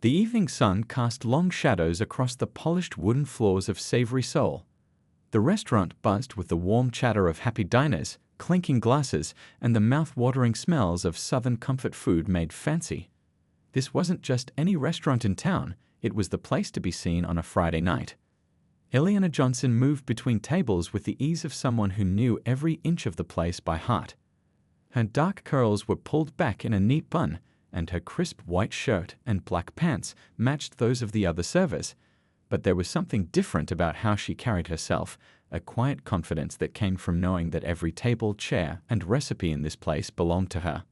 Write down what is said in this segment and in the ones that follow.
The evening sun cast long shadows across the polished wooden floors of Savory Soul. The restaurant buzzed with the warm chatter of happy diners, clinking glasses, and the mouth-watering smells of southern comfort food made fancy. This wasn't just any restaurant in town, it was the place to be seen on a Friday night. Eliana Johnson moved between tables with the ease of someone who knew every inch of the place by heart. Her dark curls were pulled back in a neat bun, and her crisp white shirt and black pants matched those of the other servers. But there was something different about how she carried herself, a quiet confidence that came from knowing that every table, chair, and recipe in this place belonged to her.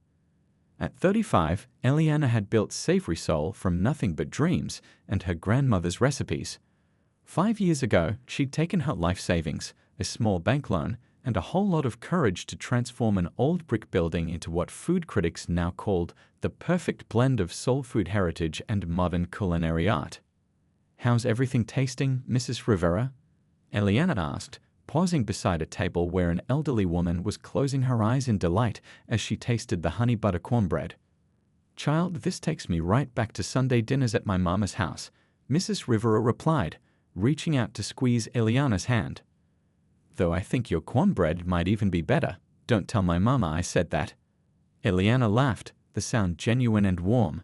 At 35, Eliana had built Savory Soul from nothing but dreams and her grandmother's recipes. 5 years ago, she'd taken her life savings, a small bank loan, and a whole lot of courage to transform an old brick building into what food critics now called the perfect blend of soul food heritage and modern culinary art. "How's everything tasting, Mrs. Rivera?" Eliana asked, pausing beside a table where an elderly woman was closing her eyes in delight as she tasted the honey butter cornbread. "Child, this takes me right back to Sunday dinners at my mama's house," Mrs. Rivera replied, reaching out to squeeze Eliana's hand. "Though I think your cornbread might even be better. Don't tell my mama I said that." Eliana laughed, the sound genuine and warm.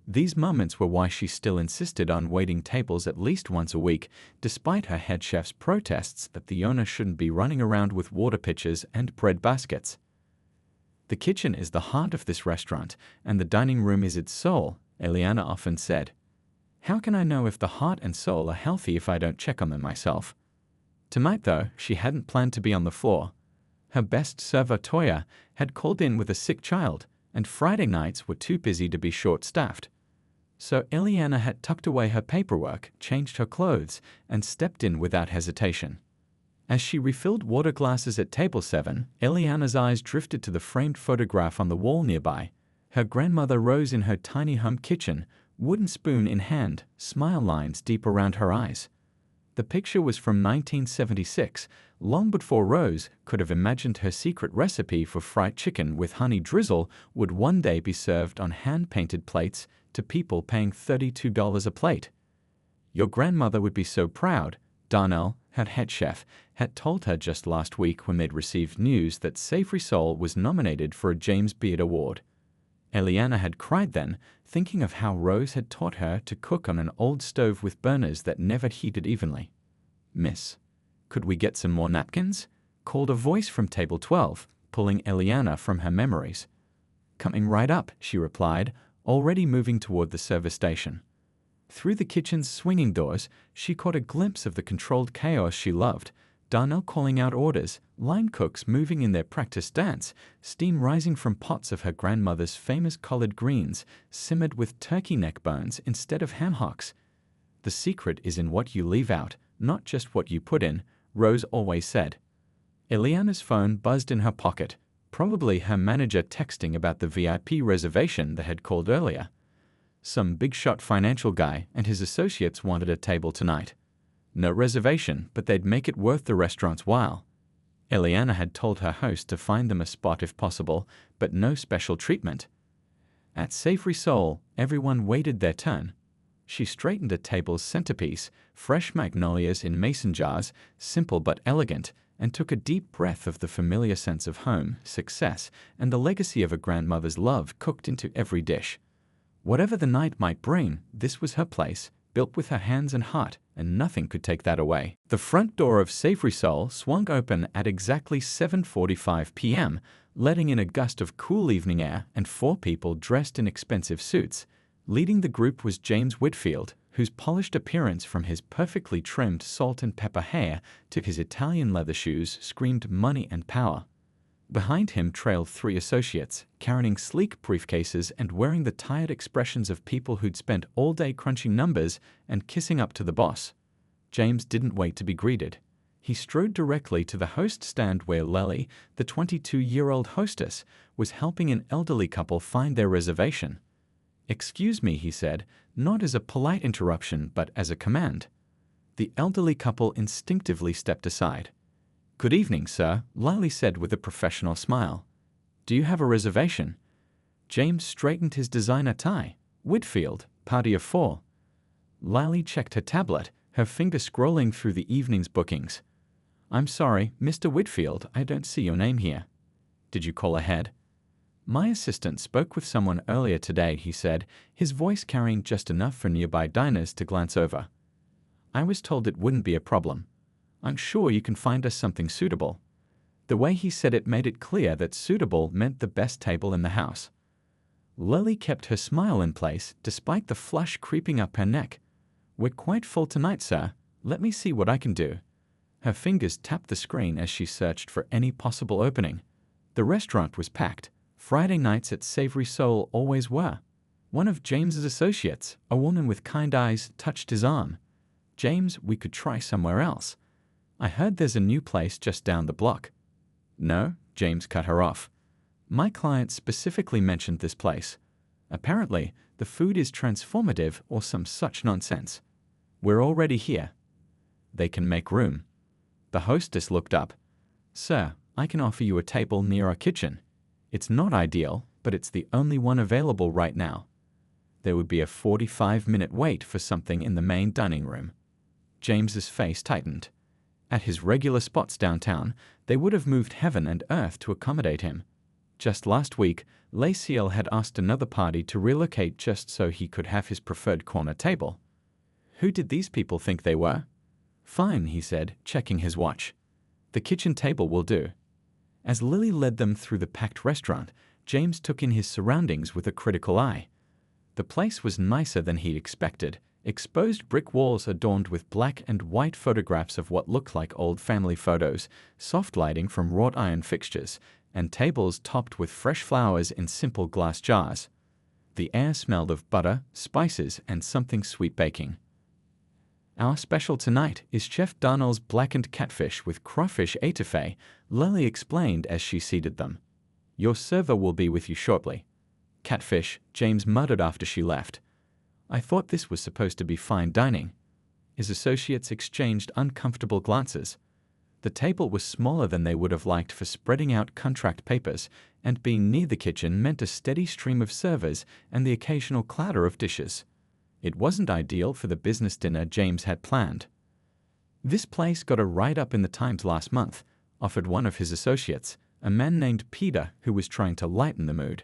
These moments were why she still insisted on waiting tables at least once a week, despite her head chef's protests that the owner shouldn't be running around with water pitchers and bread baskets. "The kitchen is the heart of this restaurant, and the dining room is its soul," Eliana often said. "How can I know if the heart and soul are healthy if I don't check on them myself?" Tonight, though, she hadn't planned to be on the floor. Her best server, Toya, had called in with a sick child, and Friday nights were too busy to be short-staffed. So Eliana had tucked away her paperwork, changed her clothes, and stepped in without hesitation. As she refilled water glasses at table 7, Eliana's eyes drifted to the framed photograph on the wall nearby. Her grandmother rose in her tiny home kitchen, wooden spoon in hand, smile lines deep around her eyes. The picture was from 1976, long before Rose could have imagined her secret recipe for fried chicken with honey drizzle would one day be served on hand-painted plates to people paying $32 a plate. "Your grandmother would be so proud," Darnell, her head chef, had told her just last week when they'd received news that Savory Soul was nominated for a James Beard Award. Eliana had cried then, thinking of how Rose had taught her to cook on an old stove with burners that never heated evenly. "Miss, could we get some more napkins?" called a voice from table 12, pulling Eliana from her memories. "Coming right up," she replied, already moving toward the service station. Through the kitchen's swinging doors, she caught a glimpse of the controlled chaos she loved, Darnell calling out orders, line cooks moving in their practice dance, steam rising from pots of her grandmother's famous collard greens, simmered with turkey neck bones instead of ham hocks. "The secret is in what you leave out, not just what you put in," Rose always said. Eliana's phone buzzed in her pocket, probably her manager texting about the VIP reservation that had called earlier. Some big-shot financial guy and his associates wanted a table tonight. No reservation, but they'd make it worth the restaurant's while. Eliana had told her host to find them a spot if possible, but no special treatment. At Savory Soul, everyone waited their turn. She straightened a table's centerpiece, fresh magnolias in mason jars, simple but elegant, and took a deep breath of the familiar sense of home, success, and the legacy of a grandmother's love cooked into every dish. Whatever the night might bring, this was her place, built with her hands and heart, and nothing could take that away. The front door of Savory Soul swung open at exactly 7:45 p.m., letting in a gust of cool evening air and 4 people dressed in expensive suits. Leading the group was James Whitfield, whose polished appearance from his perfectly trimmed salt and pepper hair to his Italian leather shoes screamed money and power. Behind him trailed 3 associates, carrying sleek briefcases and wearing the tired expressions of people who'd spent all day crunching numbers and kissing up to the boss. James didn't wait to be greeted. He strode directly to the host stand where Lely, the 22-year-old hostess, was helping an elderly couple find their reservation. "Excuse me," he said, not as a polite interruption but as a command. The elderly couple instinctively stepped aside. "Good evening, sir," Lally said with a professional smile. "Do you have a reservation?" James straightened his designer tie. "Whitfield, Party of 4. Lily checked her tablet, her finger scrolling through the evening's bookings. I'm sorry, Mr. Whitfield, I don't see your name here. Did you call ahead? My assistant spoke with someone earlier today, he said, his voice carrying just enough for nearby diners to glance over. I was told it wouldn't be a problem. I'm sure you can find us something suitable. The way he said it made it clear that suitable meant the best table in the house. Lily kept her smile in place despite the flush creeping up her neck. We're quite full tonight, sir. Let me see what I can do. Her fingers tapped the screen as she searched for any possible opening. The restaurant was packed. Friday nights at Savory Soul always were. One of James's associates, a woman with kind eyes, touched his arm. James, we could try somewhere else. I heard there's a new place just down the block. No, James cut her off. My client specifically mentioned this place. Apparently, the food is transformative or some such nonsense. We're already here. They can make room. The hostess looked up. Sir, I can offer you a table near our kitchen. It's not ideal, but it's the only one available right now. There would be a 45-minute wait for something in the main dining room. James's face tightened. At his regular spots downtown, they would have moved heaven and earth to accommodate him. Just last week, Laciel had asked another party to relocate just so he could have his preferred corner table. Who did these people think they were? Fine, he said, checking his watch. The kitchen table will do. As Lily led them through the packed restaurant, James took in his surroundings with a critical eye. The place was nicer than he'd expected. Exposed brick walls adorned with black and white photographs of what looked like old family photos, soft lighting from wrought iron fixtures, and tables topped with fresh flowers in simple glass jars. The air smelled of butter, spices, and something sweet baking. Our special tonight is Chef Darnell's blackened catfish with crawfish étouffée, Lily explained as she seated them. Your server will be with you shortly. Catfish, James muttered after she left. I thought this was supposed to be fine dining. His associates exchanged uncomfortable glances. The table was smaller than they would have liked for spreading out contract papers, and being near the kitchen meant a steady stream of servers and the occasional clatter of dishes. It wasn't ideal for the business dinner James had planned. This place got a write-up in the Times last month, offered one of his associates, a man named Peter who was trying to lighten the mood.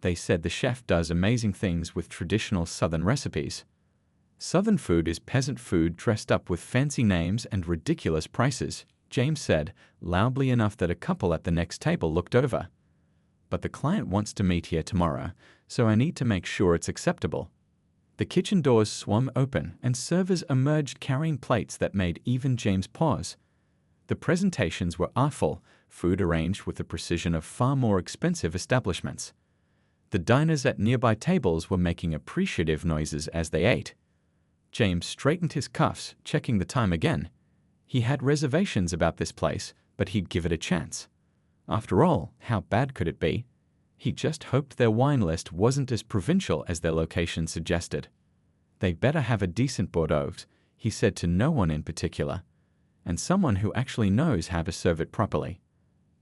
They said the chef does amazing things with traditional Southern recipes. Southern food is peasant food dressed up with fancy names and ridiculous prices, James said, loudly enough that a couple at the next table looked over. But the client wants to meet here tomorrow, so I need to make sure it's acceptable. The kitchen doors swung open and servers emerged carrying plates that made even James pause. The presentations were artful, food arranged with the precision of far more expensive establishments. The diners at nearby tables were making appreciative noises as they ate. James straightened his cuffs, checking the time again. He had reservations about this place, but he'd give it a chance. After all, how bad could it be? He just hoped their wine list wasn't as provincial as their location suggested. They'd better have a decent Bordeaux, he said to no one in particular, and someone who actually knows how to serve it properly.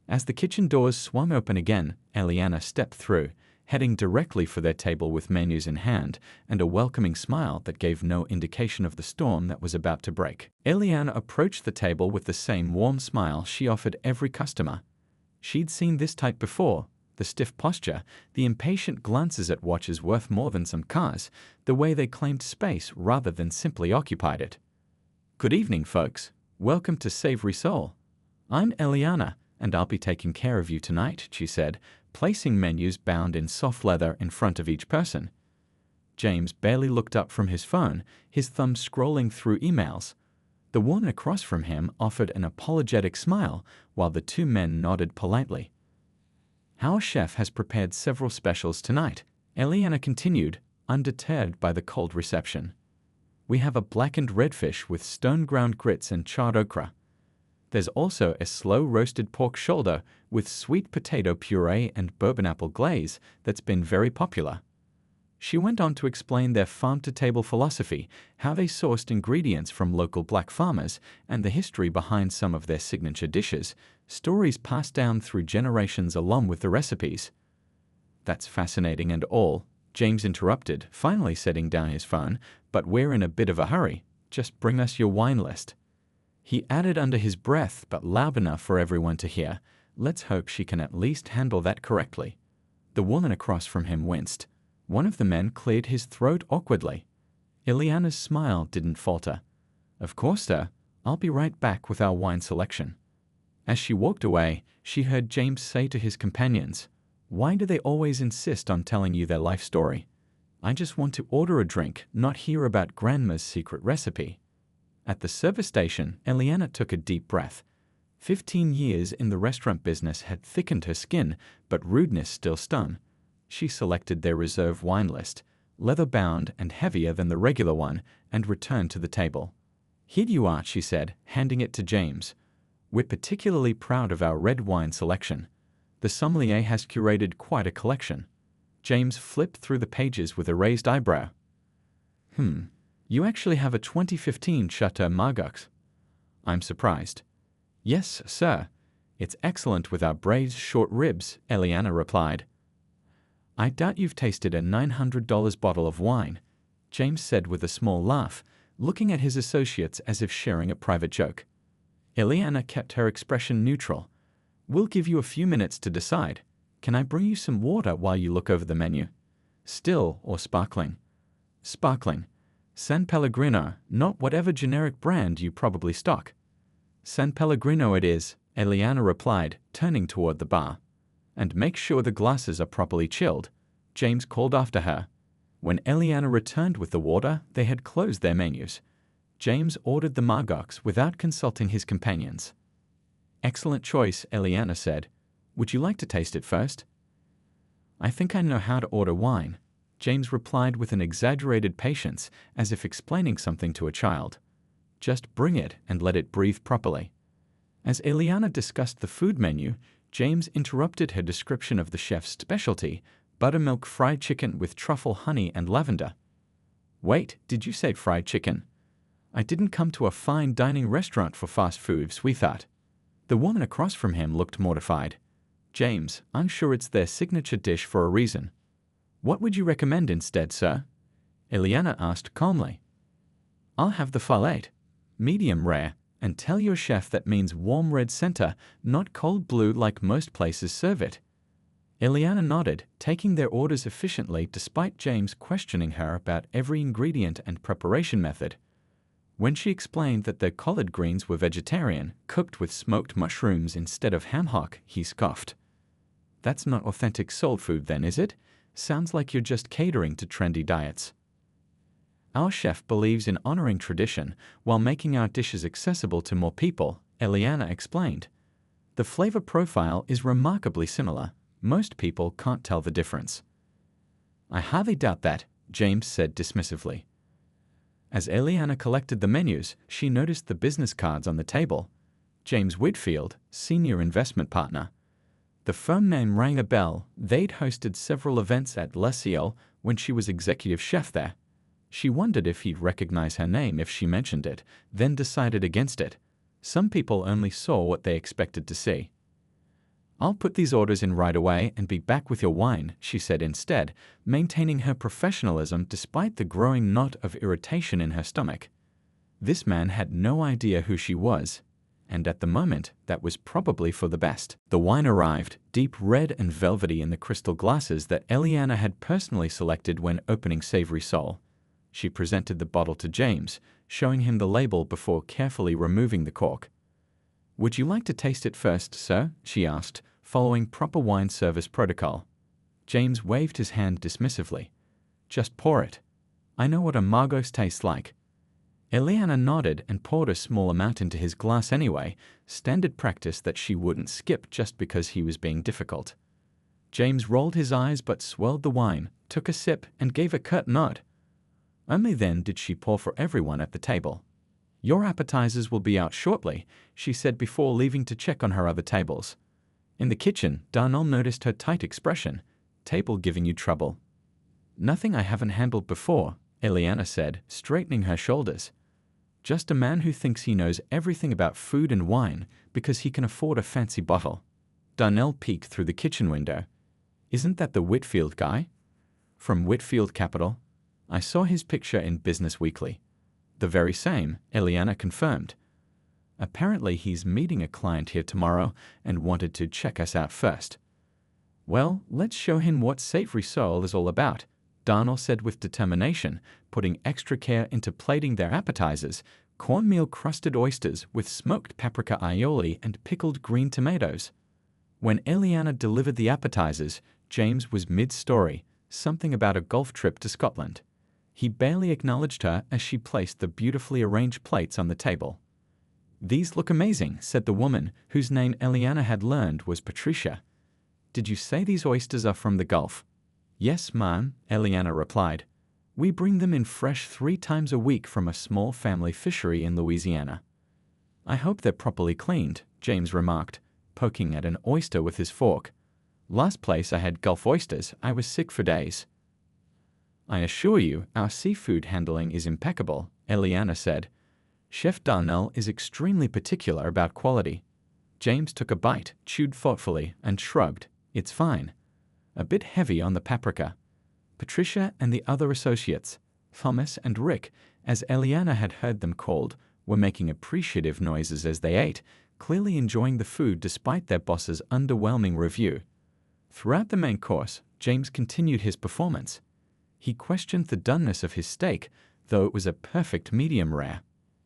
As the kitchen doors swung open again, Eliana stepped through, heading directly for their table with menus in hand and a welcoming smile that gave no indication of the storm that was about to break. Eliana approached the table with the same warm smile she offered every customer. She'd seen this type before, the stiff posture, the impatient glances at watches worth more than some cars, the way they claimed space rather than simply occupied it. Good evening, folks. Welcome to Savory Soul. I'm Eliana, and I'll be taking care of you tonight, she said, placing menus bound in soft leather in front of each person. James barely looked up from his phone, his thumb scrolling through emails. The woman across from him offered an apologetic smile, while the two men nodded politely. Our chef has prepared several specials tonight, Eliana continued, undeterred by the cold reception. We have a blackened redfish with stone-ground grits and charred okra. There's also a slow-roasted pork shoulder with sweet potato puree and bourbon apple glaze that's been very popular. She went on to explain their farm-to-table philosophy, how they sourced ingredients from local black farmers, and the history behind some of their signature dishes, stories passed down through generations along with the recipes. That's fascinating and all, James interrupted, finally setting down his phone. But we're in a bit of a hurry. Just bring us your wine list. He added under his breath, but loud enough for everyone to hear, let's hope she can at least handle that correctly. The woman across from him winced. One of the men cleared his throat awkwardly. Ileana's smile didn't falter. Of course, sir. I'll be right back with our wine selection. As she walked away, she heard James say to his companions, why do they always insist on telling you their life story? I just want to order a drink, not hear about Grandma's secret recipe. At the service station, Ileana took a deep breath. 15 years in the restaurant business had thickened her skin, but rudeness still stung. She selected their reserve wine list, leather-bound and heavier than the regular one, and returned to the table. Here you are, she said, handing it to James. We're particularly proud of our red wine selection. The sommelier has curated quite a collection. James flipped through the pages with a raised eyebrow. You actually have a 2015 Chateau Margaux. I'm surprised. Yes, sir. It's excellent with our braised short ribs, Ileana replied. I doubt you've tasted a $900 bottle of wine, James said with a small laugh, looking at his associates as if sharing a private joke. Ileana kept her expression neutral. We'll give you a few minutes to decide. Can I bring you some water while you look over the menu? Still or sparkling? Sparkling. San Pellegrino, not whatever generic brand you probably stock. San Pellegrino it is, Ileana replied, turning toward the bar. And make sure the glasses are properly chilled, James called after her. When Ileana returned with the water, they had closed their menus. James ordered the Margaux without consulting his companions. Excellent choice, Ileana said. Would you like to taste it first? I think I know how to order wine, James replied with an exaggerated patience, as if explaining something to a child. Just bring it and let it breathe properly. As Ileana discussed the food menu, James interrupted her description of the chef's specialty, buttermilk fried chicken with truffle honey and lavender. Wait, did you say fried chicken? I didn't come to a fine dining restaurant for fast food, sweetheart. The woman across from him looked mortified. James, I'm sure it's their signature dish for a reason. What would you recommend instead, sir? Ileana asked calmly. I'll have the fillet, medium rare, and tell your chef that means warm red center, not cold blue like most places serve it. Ileana nodded, taking their orders efficiently despite James questioning her about every ingredient and preparation method. When she explained that their collard greens were vegetarian, cooked with smoked mushrooms instead of ham hock, he scoffed. That's not authentic soul food then, is it? Sounds like you're just catering to trendy diets. Our chef believes in honoring tradition while making our dishes accessible to more people, Ileana explained. The flavor profile is remarkably similar. Most people can't tell the difference. I hardly doubt that, James said dismissively. As Ileana collected the menus, she noticed the business cards on the table. James Whitfield, senior investment partner. The firm name rang a bell. They'd hosted several events at La Ciel when she was executive chef there. She wondered if he'd recognize her name if she mentioned it, then decided against it. Some people only saw what they expected to see. I'll put these orders in right away and be back with your wine, she said instead, maintaining her professionalism despite the growing knot of irritation in her stomach. This man had no idea who she was, and at the moment, that was probably for the best. The wine arrived, deep red and velvety in the crystal glasses that Ileana had personally selected when opening Savory Soul. She presented the bottle to James, showing him the label before carefully removing the cork. Would you like to taste it first, sir? She asked, following proper wine service protocol. James waved his hand dismissively. Just pour it. I know what a Margaux tastes like. Ileana nodded and poured a small amount into his glass anyway, standard practice that she wouldn't skip just because he was being difficult. James rolled his eyes but swelled the wine, took a sip, and gave a curt nod. Only then did she pour for everyone at the table. Your appetizers will be out shortly, she said before leaving to check on her other tables. In the kitchen, Darnell noticed her tight expression. Table giving you trouble? Nothing I haven't handled before, Ileana said, straightening her shoulders. Just a man who thinks he knows everything about food and wine because he can afford a fancy bottle. Darnell peeked through the kitchen window. Isn't that the Whitfield guy? From Whitfield Capital. I saw his picture in Business Weekly. The very same, Eliana confirmed. Apparently he's meeting a client here tomorrow and wanted to check us out first. Well, let's show him what Savory Soul is all about, Darnell said with determination, putting extra care into plating their appetizers, cornmeal-crusted oysters with smoked paprika aioli and pickled green tomatoes. When Eliana delivered the appetizers, James was mid-story, something about a golf trip to Scotland. He barely acknowledged her as she placed the beautifully arranged plates on the table. "These look amazing," said the woman, whose name Eliana had learned was Patricia. "Did you say these oysters are from the Gulf?" "Yes, ma'am," Eliana replied. "We bring them in fresh 3 times a week from a small family fishery in Louisiana." "I hope they're properly cleaned," James remarked, poking at an oyster with his fork. "Last place I had Gulf oysters, I was sick for days." "I assure you, our seafood handling is impeccable," Eliana said. "Chef Darnell is extremely particular about quality." James took a bite, chewed thoughtfully, and shrugged. "It's fine. A bit heavy on the paprika." Patricia and the other associates, Thomas and Rick, as Eliana had heard them called, were making appreciative noises as they ate, clearly enjoying the food despite their boss's underwhelming review. Throughout the main course, James continued his performance. He questioned the doneness of his steak, though it was a perfect medium rare.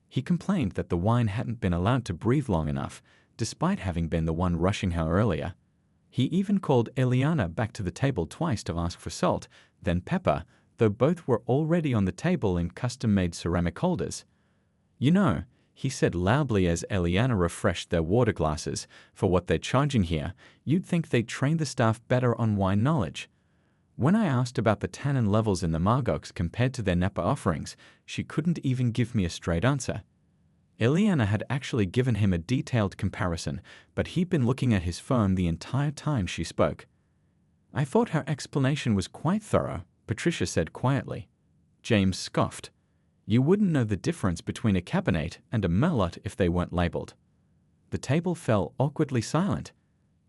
He complained that the wine hadn't been allowed to breathe long enough, despite having been the one rushing her earlier. He even called Eliana back to the table twice to ask for salt, then pepper, though both were already on the table in custom-made ceramic holders. "You know," he said loudly as Eliana refreshed their water glasses, "for what they're charging here, you'd think they'd train the staff better on wine knowledge." When I asked about the tannin levels in the Margox compared to their Napa offerings, she couldn't even give me a straight answer. Eliana had actually given him a detailed comparison, but he'd been looking at his phone the entire time she spoke. "I thought her explanation was quite thorough," Patricia said quietly. James scoffed. "You wouldn't know the difference between a Cabernet and a Merlot if they weren't labeled." The table fell awkwardly silent.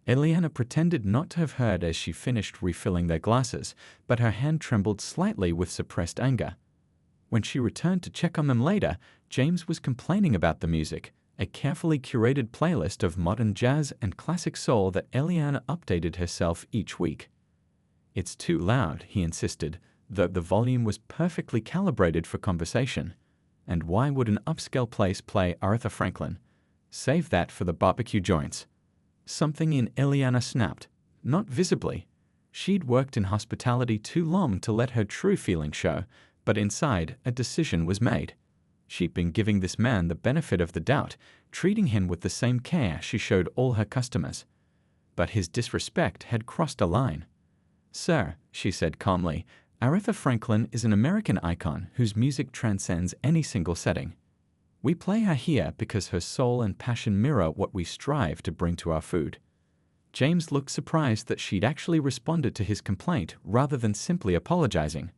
Eliana pretended not to have heard as she finished refilling their glasses, but her hand trembled slightly with suppressed anger. When she returned to check on them later, James was complaining about the music, a carefully curated playlist of modern jazz and classic soul that Eliana updated herself each week. "It's too loud," he insisted, though the volume was perfectly calibrated for conversation. "And why would an upscale place play Aretha Franklin? Save that for the barbecue joints." Something in Eliana snapped, not visibly. She'd worked in hospitality too long to let her true feelings show, but inside, a decision was made. She'd been giving this man the benefit of the doubt, treating him with the same care she showed all her customers. But his disrespect had crossed a line. "Sir," she said calmly, "Aretha Franklin is an American icon whose music transcends any single setting. We play her here because her soul and passion mirror what we strive to bring to our food." James looked surprised that she'd actually responded to his complaint rather than simply apologizing.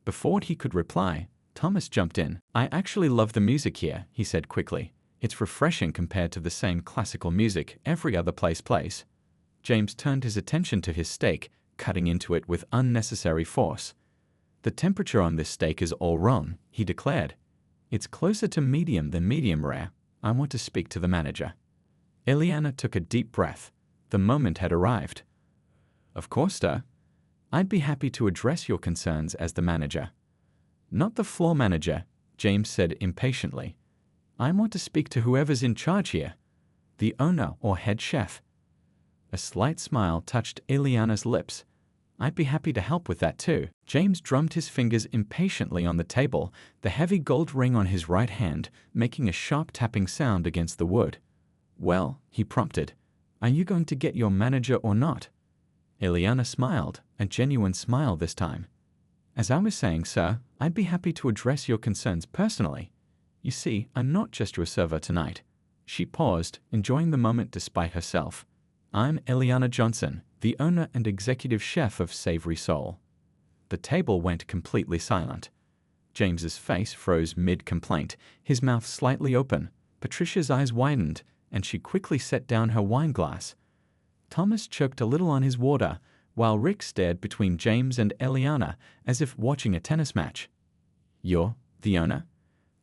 Before he could reply, Thomas jumped in. "I actually love the music here," he said quickly. "It's refreshing compared to the same classical music every other place plays." James turned his attention to his steak, cutting into it with unnecessary force. "The temperature on this steak is all wrong," he declared. "It's closer to medium than medium rare. I want to speak to the manager." Eliana took a deep breath. The moment had arrived. "Of course, sir. I'd be happy to address your concerns as the manager." "Not the floor manager," James said impatiently. "I want to speak to whoever's in charge here. The owner or head chef." A slight smile touched Eliana's lips. "I'd be happy to help with that too." James drummed his fingers impatiently on the table, the heavy gold ring on his right hand making a sharp tapping sound against the wood. "Well," he prompted, "are you going to get your manager or not?" Eliana smiled, a genuine smile this time. "As I was saying, sir, I'd be happy to address your concerns personally. You see, I'm not just your server tonight." She paused, enjoying the moment despite herself. "I'm Eliana Johnson, the owner and executive chef of Savory Soul." The table went completely silent. James's face froze mid-complaint, his mouth slightly open. Patricia's eyes widened, and she quickly set down her wine glass. Thomas choked a little on his water, while Rick stared between James and Eliana as if watching a tennis match. "You're the owner?"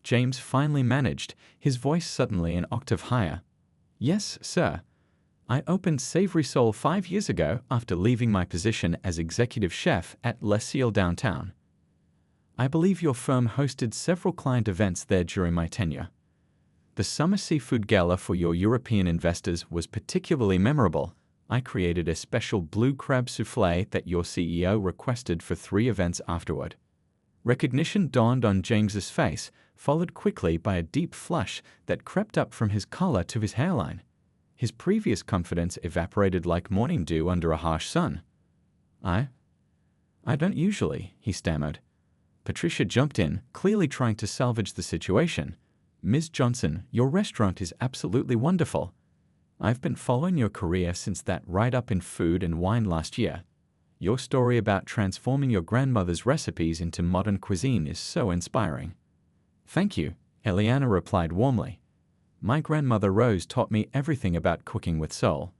James finally managed, his voice suddenly an octave higher. "Yes, sir. I opened Savory Soul 5 years ago after leaving my position as executive chef at Le Ciel downtown. I believe your firm hosted several client events there during my tenure. The summer seafood gala for your European investors was particularly memorable. I created a special blue crab soufflé that your CEO requested for 3 events afterward." Recognition dawned on James's face, followed quickly by a deep flush that crept up from his collar to his hairline. His previous confidence evaporated like morning dew under a harsh sun. I don't usually," he stammered. Patricia jumped in, clearly trying to salvage the situation. "Ms. Johnson, your restaurant is absolutely wonderful. I've been following your career since that write-up in Food and Wine last year. Your story about transforming your grandmother's recipes into modern cuisine is so inspiring." "Thank you," Eliana replied warmly. "My grandmother Rose taught me everything about cooking with soul.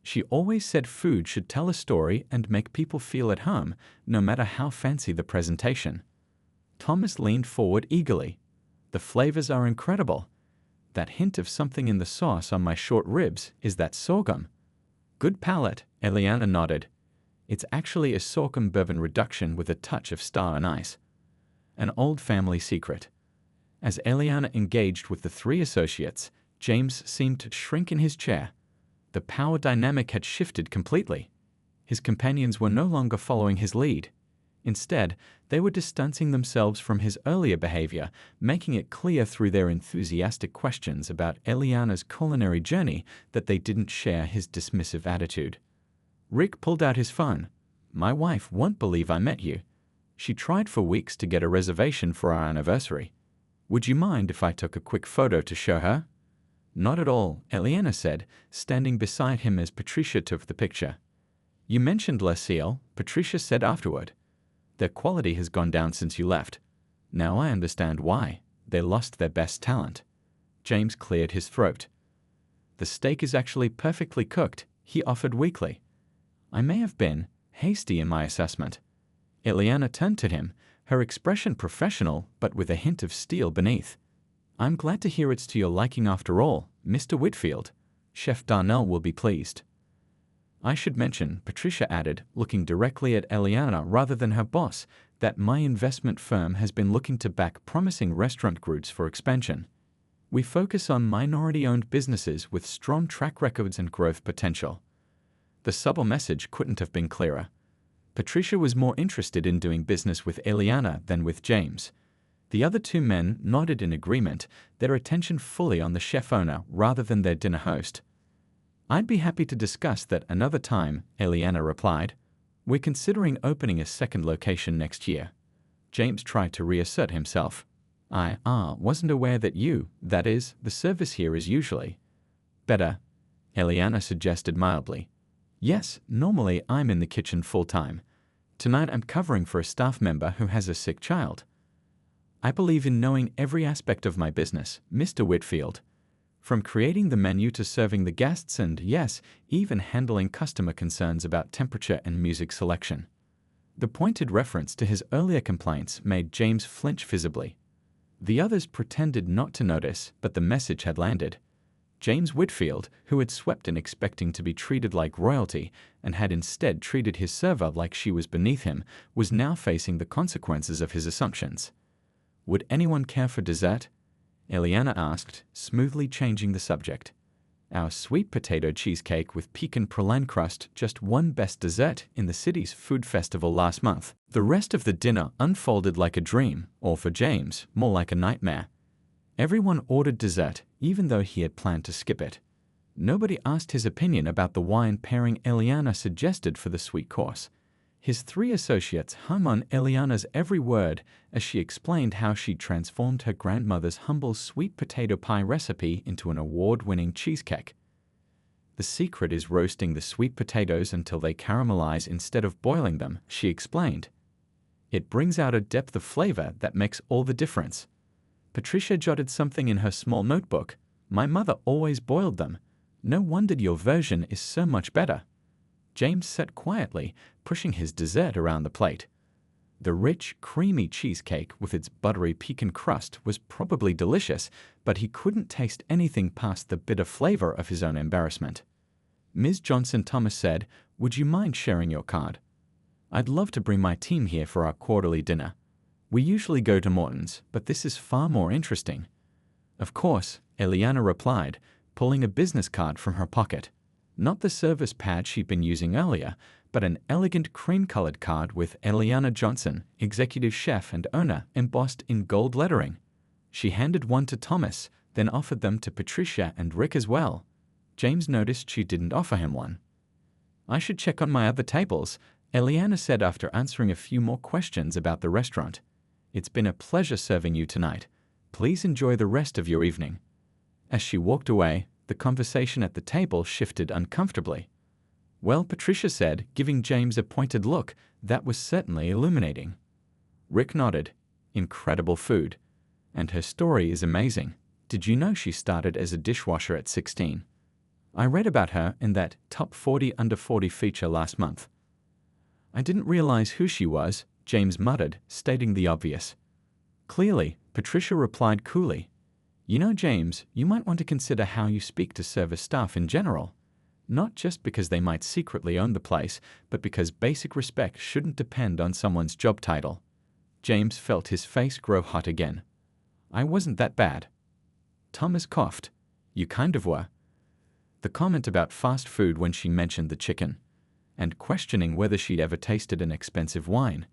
She always said food should tell a story and make people feel at home, no matter how fancy the presentation." Thomas leaned forward eagerly. "The flavors are incredible. That hint of something in the sauce on my short ribs, is that sorghum?" "Good palate," Eliana nodded. "It's actually a sorghum bourbon reduction with a touch of star anise. An old family secret." As Eliana engaged with the 3 associates, James seemed to shrink in his chair. The power dynamic had shifted completely. His companions were no longer following his lead. Instead, they were distancing themselves from his earlier behavior, making it clear through their enthusiastic questions about Eliana's culinary journey that they didn't share his dismissive attitude. Rick pulled out his phone. "My wife won't believe I met you. She tried for weeks to get a reservation for our anniversary. Would you mind if I took a quick photo to show her?" "Not at all," Eliana said, standing beside him as Patricia took the picture. "You mentioned Le Ciel," Patricia said afterward. "Their quality has gone down since you left. Now I understand why. They lost their best talent." James cleared his throat. "The steak is actually perfectly cooked," he offered weakly. "I may have been hasty in my assessment." Eliana turned to him, her expression professional but with a hint of steel beneath. "I'm glad to hear it's to your liking after all, Mr. Whitfield. Chef Darnell will be pleased." "I should mention," Patricia added, looking directly at Eliana rather than her boss, "that my investment firm has been looking to back promising restaurant groups for expansion. We focus on minority-owned businesses with strong track records and growth potential." The subtle message couldn't have been clearer. Patricia was more interested in doing business with Eliana than with James. The other 2 men nodded in agreement, their attention fully on the chef-owner rather than their dinner host. "I'd be happy to discuss that another time," Eliana replied. "We're considering opening a second location next year." James tried to reassert himself. "I wasn't aware that that is, the service here is usually better," Eliana suggested mildly. "Yes, normally I'm in the kitchen full-time. Tonight I'm covering for a staff member who has a sick child. I believe in knowing every aspect of my business, Mr. Whitfield. From creating the menu to serving the guests and, yes, even handling customer concerns about temperature and music selection." The pointed reference to his earlier complaints made James flinch visibly. The others pretended not to notice, but the message had landed. James Whitfield, who had swept in expecting to be treated like royalty and had instead treated his server like she was beneath him, was now facing the consequences of his assumptions. "Would anyone care for dessert?" Eliana asked, smoothly changing the subject. "Our sweet potato cheesecake with pecan praline crust just won best dessert in the city's food festival last month." The rest of the dinner unfolded like a dream, or for James, more like a nightmare. Everyone ordered dessert, even though he had planned to skip it. Nobody asked his opinion about the wine pairing Eliana suggested for the sweet course. His 3 associates hung on Eliana's every word as she explained how she transformed her grandmother's humble sweet potato pie recipe into an award-winning cheesecake. "The secret is roasting the sweet potatoes until they caramelize instead of boiling them," she explained. "It brings out a depth of flavor that makes all the difference." Patricia jotted something in her small notebook. "My mother always boiled them. No wonder your version is so much better." James sat quietly, pushing his dessert around the plate. The rich, creamy cheesecake with its buttery pecan crust was probably delicious, but he couldn't taste anything past the bitter flavor of his own embarrassment. Ms. Johnson Thomas said, "Would you mind sharing your card? I'd love to bring my team here for our quarterly dinner. We usually go to Morton's, but this is far more interesting." "Of course," Eliana replied, pulling a business card from her pocket. Not the service pad she'd been using earlier, but an elegant cream-colored card with Eliana Johnson, executive chef and owner, embossed in gold lettering. She handed one to Thomas, then offered them to Patricia and Rick as well. James noticed she didn't offer him one. "I should check on my other tables," Eliana said after answering a few more questions about the restaurant. "It's been a pleasure serving you tonight. Please enjoy the rest of your evening." As she walked away, the conversation at the table shifted uncomfortably. "Well," Patricia said, giving James a pointed look, "that was certainly illuminating." Rick nodded. "Incredible food. And her story is amazing. Did you know she started as a dishwasher at 16? I read about her in that Top 40 Under 40 feature last month." "I didn't realize who she was," James muttered, stating the obvious. "Clearly," Patricia replied coolly. "You know, James, you might want to consider how you speak to service staff in general. Not just because they might secretly own the place, but because basic respect shouldn't depend on someone's job title." James felt his face grow hot again. "I wasn't that bad." Thomas coughed. "You kind of were." The comment about fast food when she mentioned the chicken, and questioning whether she'd ever tasted an expensive wine.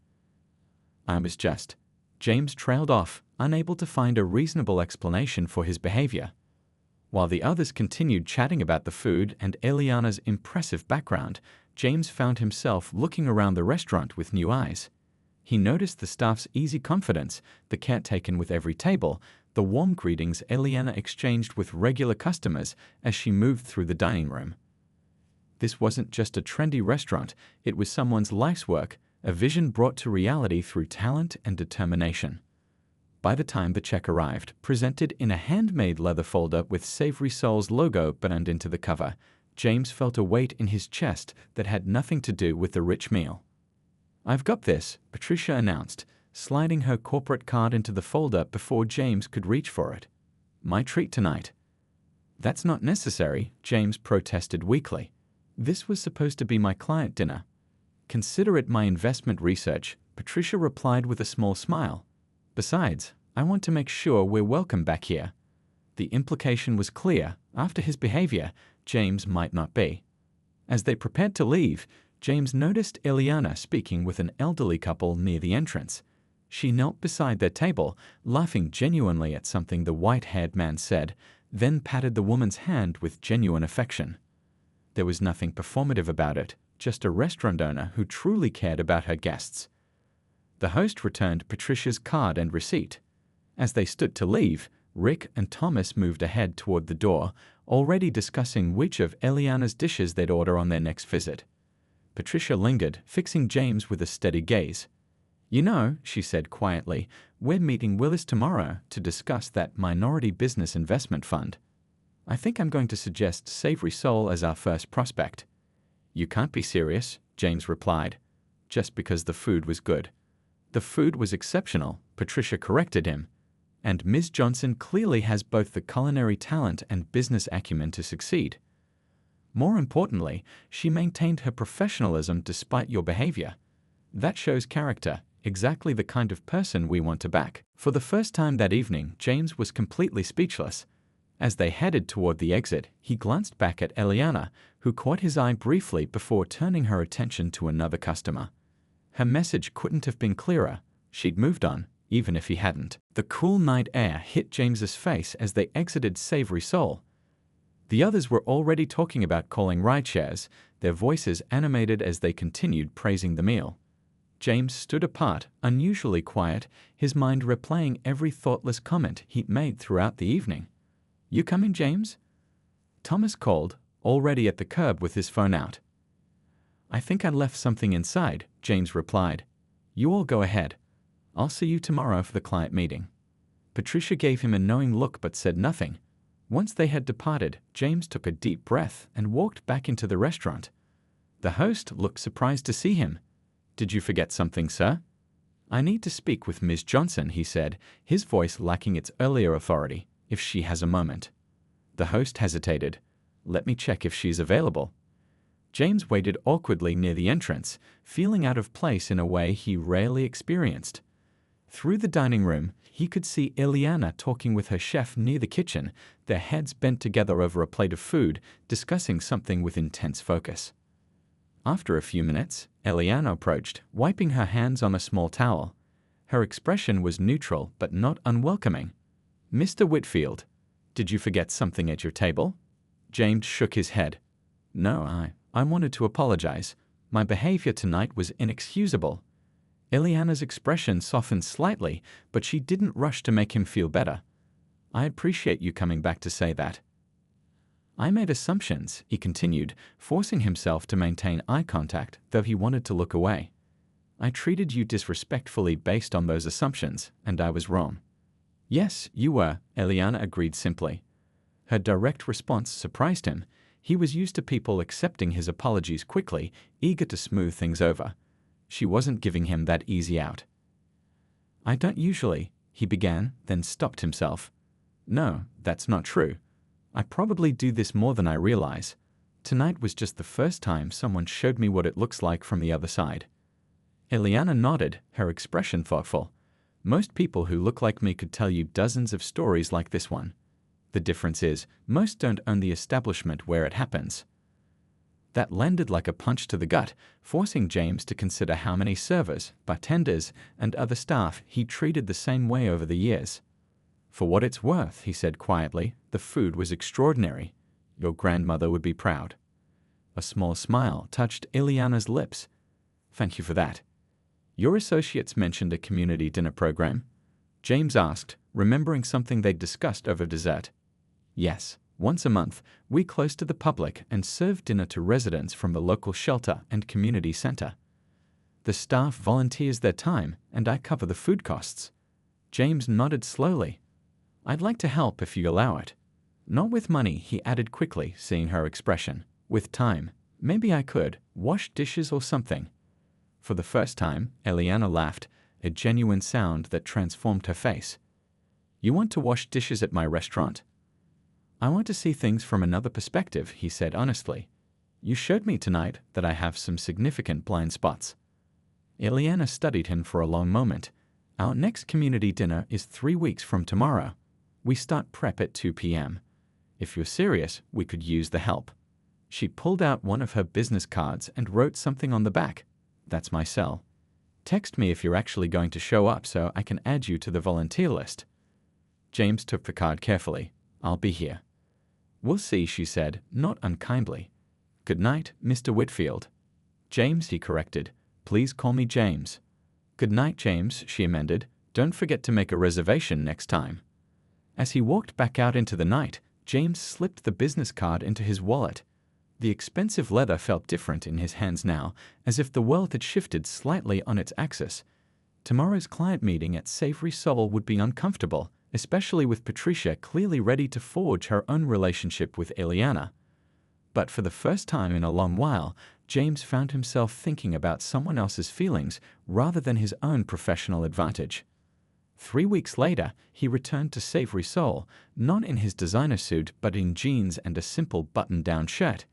"I was just..." James trailed off, unable to find a reasonable explanation for his behavior. While the others continued chatting about the food and Eliana's impressive background, James found himself looking around the restaurant with new eyes. He noticed the staff's easy confidence, the care taken with every table, the warm greetings Eliana exchanged with regular customers as she moved through the dining room. This wasn't just a trendy restaurant, it was someone's life's work, a vision brought to reality through talent and determination. By the time the check arrived, presented in a handmade leather folder with Savory Soul's logo burned into the cover, James felt a weight in his chest that had nothing to do with the rich meal. "I've got this," Patricia announced, sliding her corporate card into the folder before James could reach for it. "My treat tonight." "That's not necessary," James protested weakly. "This was supposed to be my client dinner." "Consider it my investment research," Patricia replied with a small smile. "Besides, I want to make sure we're welcome back here." The implication was clear. After his behavior, James might not be. As they prepared to leave, James noticed Eliana speaking with an elderly couple near the entrance. She knelt beside their table, laughing genuinely at something the white-haired man said, then patted the woman's hand with genuine affection. There was nothing performative about it, just a restaurant owner who truly cared about her guests. The host returned Patricia's card and receipt. As they stood to leave, Rick and Thomas moved ahead toward the door, already discussing which of Eliana's dishes they'd order on their next visit. Patricia lingered, fixing James with a steady gaze. "You know," she said quietly, "we're meeting Willis tomorrow to discuss that minority business investment fund. I think I'm going to suggest Savory Soul as our first prospect." "You can't be serious," James replied. "Just because the food was good." "The food was exceptional," Patricia corrected him. "And Ms. Johnson clearly has both the culinary talent and business acumen to succeed. More importantly, she maintained her professionalism despite your behavior. That shows character, exactly the kind of person we want to back." For the first time that evening, James was completely speechless. As they headed toward the exit, he glanced back at Eliana, who caught his eye briefly before turning her attention to another customer. Her message couldn't have been clearer. She'd moved on, even if he hadn't. The cool night air hit James's face as they exited Savory Soul. The others were already talking about calling rideshares, their voices animated as they continued praising the meal. James stood apart, unusually quiet, his mind replaying every thoughtless comment he'd made throughout the evening. "You coming, James?" Thomas called, already at the curb with his phone out. "I think I left something inside," James replied. "You all go ahead. I'll see you tomorrow for the client meeting." Patricia gave him a knowing look but said nothing. Once they had departed, James took a deep breath and walked back into the restaurant. The host looked surprised to see him. "Did you forget something, sir?" "I need to speak with Miss Johnson," he said, his voice lacking its earlier authority, "if she has a moment." The host hesitated. "Let me check if she's available." James waited awkwardly near the entrance, feeling out of place in a way he rarely experienced. Through the dining room, he could see Ileana talking with her chef near the kitchen, their heads bent together over a plate of food, discussing something with intense focus. After a few minutes, Ileana approached, wiping her hands on a small towel. Her expression was neutral but not unwelcoming. "Mr. Whitfield, did you forget something at your table?" James shook his head. "No, I wanted to apologize. My behavior tonight was inexcusable." Ileana's expression softened slightly, but she didn't rush to make him feel better. "I appreciate you coming back to say that." "I made assumptions," he continued, forcing himself to maintain eye contact, though he wanted to look away. "I treated you disrespectfully based on those assumptions, and I was wrong." "Yes, you were," Ileana agreed simply. Her direct response surprised him. He was used to people accepting his apologies quickly, eager to smooth things over. She wasn't giving him that easy out. "I don't usually," he began, then stopped himself. "No, that's not true. I probably do this more than I realize. Tonight was just the first time someone showed me what it looks like from the other side." Ileana nodded, her expression thoughtful. "Most people who look like me could tell you dozens of stories like this one. The difference is, most don't own the establishment where it happens." That landed like a punch to the gut, forcing James to consider how many servers, bartenders, and other staff he treated the same way over the years. "For what it's worth," he said quietly, "the food was extraordinary. Your grandmother would be proud." A small smile touched Ileana's lips. "Thank you for that." "Your associates mentioned a community dinner program?" James asked, remembering something they'd discussed over dessert. "Yes. Once a month, we close to the public and serve dinner to residents from the local shelter and community center. The staff volunteers their time, and I cover the food costs." James nodded slowly. "I'd like to help if you allow it." "Not with money," he added quickly, seeing her expression. "With time. Maybe I could wash dishes or something." For the first time, Ileana laughed, a genuine sound that transformed her face. "You want to wash dishes at my restaurant?" "I want to see things from another perspective," he said honestly. "You showed me tonight that I have some significant blind spots." Ileana studied him for a long moment. "Our next community dinner is 3 weeks from tomorrow. We start prep at 2 p.m. If you're serious, we could use the help." She pulled out one of her business cards and wrote something on the back. "That's my cell. Text me if you're actually going to show up so I can add you to the volunteer list." James took the card carefully. "I'll be here." "We'll see," she said, not unkindly. "Good night, Mr. Whitfield." "James," he corrected. "Please call me James." "Good night, James," she amended. "Don't forget to make a reservation next time." As he walked back out into the night, James slipped the business card into his wallet. The expensive leather felt different in his hands now, as if the world had shifted slightly on its axis. Tomorrow's client meeting at Savory Soul would be uncomfortable, especially with Patricia clearly ready to forge her own relationship with Ileana. But for the first time in a long while, James found himself thinking about someone else's feelings rather than his own professional advantage. 3 weeks later, he returned to Savory Soul, not in his designer suit but in jeans and a simple button-down shirt.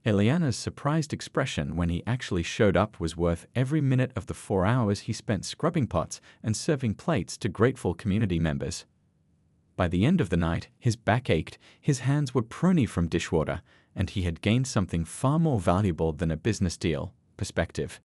Ileana's surprised expression when he actually showed up was worth every minute of the 4 hours he spent scrubbing pots and serving plates to grateful community members. By the end of the night, his back ached, his hands were pruny from dishwater, and he had gained something far more valuable than a business deal: perspective.